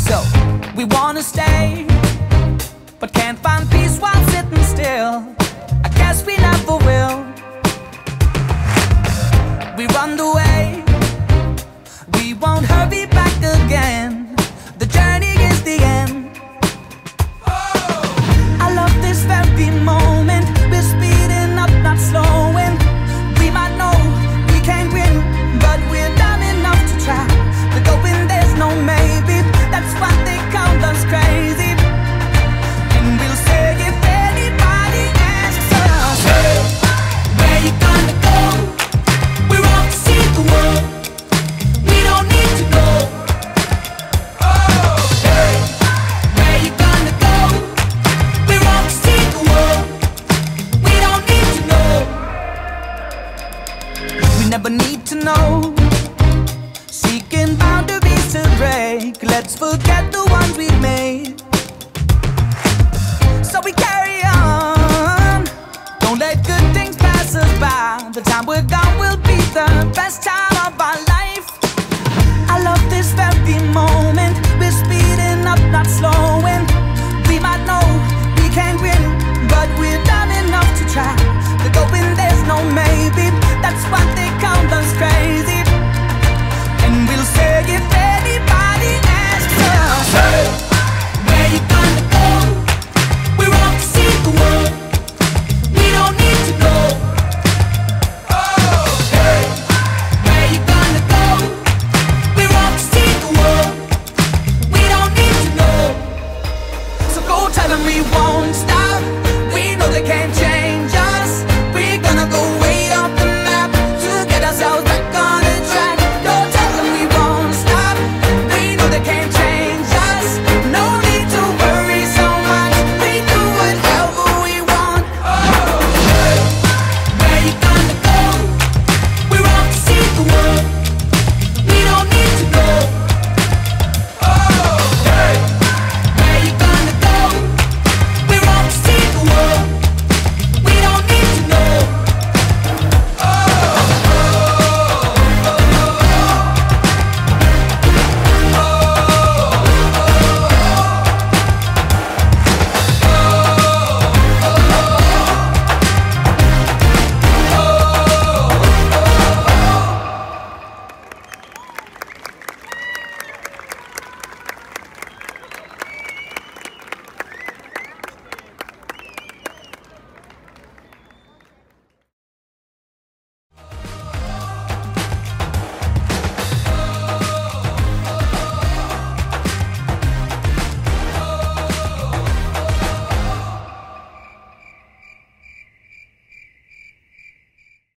So we wanna stay, but can't find peace while sitting still. I guess we never will. We run the way, we won't hurry back again. The journey is the end. I love this very moment. We're speeding up, not slowing. We might know we can't win, but we're dumb enough to try. The going, there's no maybe. That's why they call us crazy. And we'll say if anybody asks us, hey, where you gonna go? We're off to see the world. We don't need to go. Oh, hey, where you gonna go? We're off to see the world. We don't need to know. We never need to know. Seeking boundaries to break. Let's forget the